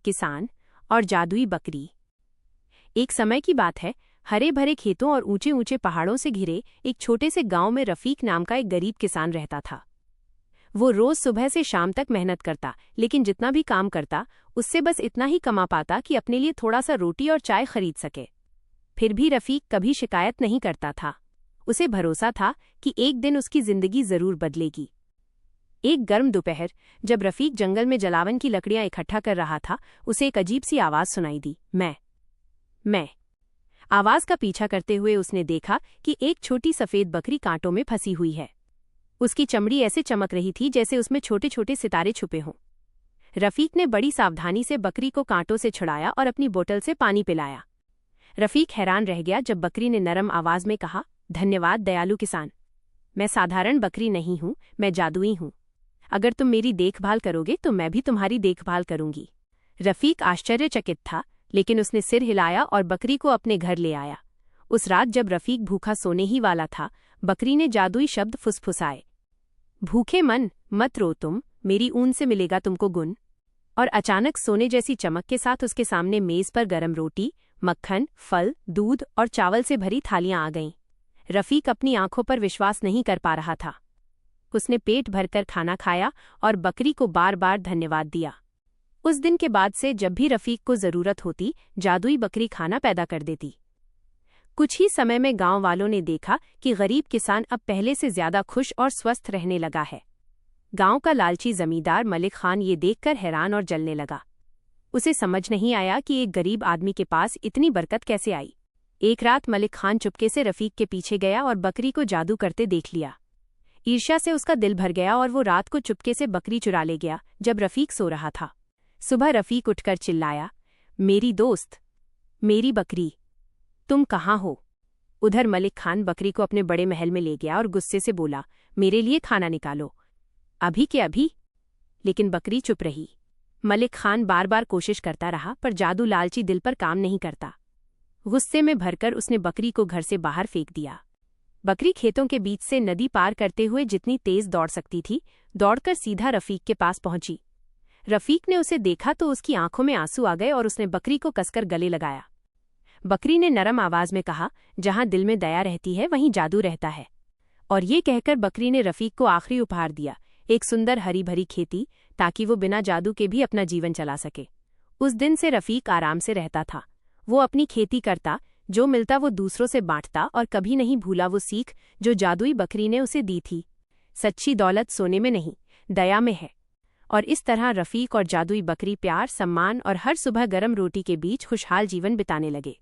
किसान और जादुई बकरी। एक समय की बात है, हरे भरे खेतों और ऊंचे ऊंचे पहाड़ों से घिरे एक छोटे से गांव में रफीक नाम का एक गरीब किसान रहता था। वो रोज सुबह से शाम तक मेहनत करता, लेकिन जितना भी काम करता उससे बस इतना ही कमा पाता कि अपने लिए थोड़ा सा रोटी और चाय खरीद सके। फिर भी रफीक कभी शिकायत नहीं करता था। उसे भरोसा था कि एक दिन उसकी जिंदगी जरूर बदलेगी। एक गर्म दोपहर, जब रफीक जंगल में जलावन की लकड़ियां इकट्ठा कर रहा था, उसे एक अजीब सी आवाज सुनाई दी। मैं आवाज का पीछा करते हुए उसने देखा कि एक छोटी सफेद बकरी कांटों में फंसी हुई है। उसकी चमड़ी ऐसे चमक रही थी जैसे उसमें छोटे छोटे सितारे छुपे हों। रफीक ने बड़ी सावधानी से बकरी को कांटों से छुड़ाया और अपनी बोतल से पानी पिलाया। रफीक हैरान रह गया जब बकरी ने नरम आवाज में कहा, धन्यवाद दयालु किसान। मैं साधारण बकरी नहीं हूं, मैं जादुई हूं। अगर तुम मेरी देखभाल करोगे तो मैं भी तुम्हारी देखभाल करूंगी। रफीक आश्चर्यचकित था, लेकिन उसने सिर हिलाया और बकरी को अपने घर ले आया। उस रात जब रफीक भूखा सोने ही वाला था, बकरी ने जादुई शब्द फुसफुसाए, भूखे मन मत रो तुम, मेरी ऊन से मिलेगा तुमको गुण। और अचानक सोने जैसी चमक के साथ उसके सामने मेज पर गरम रोटी, मक्खन, फल, दूध और चावल से भरी थालियां आ गईं। रफीक अपनी आंखों पर विश्वास नहीं कर पा रहा था। उसने पेट भरकर खाना खाया और बकरी को बार बार धन्यवाद दिया। उस दिन के बाद से जब भी रफीक को जरूरत होती, जादुई बकरी खाना पैदा कर देती। कुछ ही समय में गांव वालों ने देखा कि गरीब किसान अब पहले से ज्यादा खुश और स्वस्थ रहने लगा है। गांव का लालची जमींदार मलिक खान ये देखकर हैरान और जलने लगा। उसे समझ नहीं आया कि एक गरीब आदमी के पास इतनी बरकत कैसे आई। एक रात मलिक खान चुपके से रफीक के पीछे गया और बकरी को जादू करते देख लिया। ईर्ष्या से उसका दिल भर गया और वो रात को चुपके से बकरी चुरा ले गया जब रफीक सो रहा था। सुबह रफीक उठकर चिल्लाया, मेरी दोस्त, मेरी बकरी, तुम कहाँ हो? उधर मलिक खान बकरी को अपने बड़े महल में ले गया और गुस्से से बोला, मेरे लिए खाना निकालो, अभी के अभी। लेकिन बकरी चुप रही। मलिक खान बार बार कोशिश करता रहा, पर जादू लालची दिल पर काम नहीं करता। गुस्से में भरकर उसने बकरी को घर से बाहर फेंक दिया। बकरी खेतों के बीच से नदी पार करते हुए जितनी तेज दौड़ सकती थी, दौड़कर सीधा रफीक के पास पहुंची। रफीक ने उसे देखा तो उसकी आंखों में आंसू आ गए और उसने बकरी को कसकर गले लगाया। बकरी ने नरम आवाज में कहा, जहां दिल में दया रहती है वहीं जादू रहता है। और ये कहकर बकरी ने रफीक को आखिरी उपहार दिया, एक सुंदर हरी भरी खेती, ताकि वो बिना जादू के भी अपना जीवन चला सके। उस दिन से रफीक आराम से रहता था। वो अपनी खेती करता, जो मिलता वो दूसरों से बांटता और कभी नहीं भूला वो सीख जो जादुई बकरी ने उसे दी थी। सच्ची दौलत सोने में नहीं, दया में है। और इस तरह रफीक और जादुई बकरी प्यार, सम्मान और हर सुबह गरम रोटी के बीच खुशहाल जीवन बिताने लगे।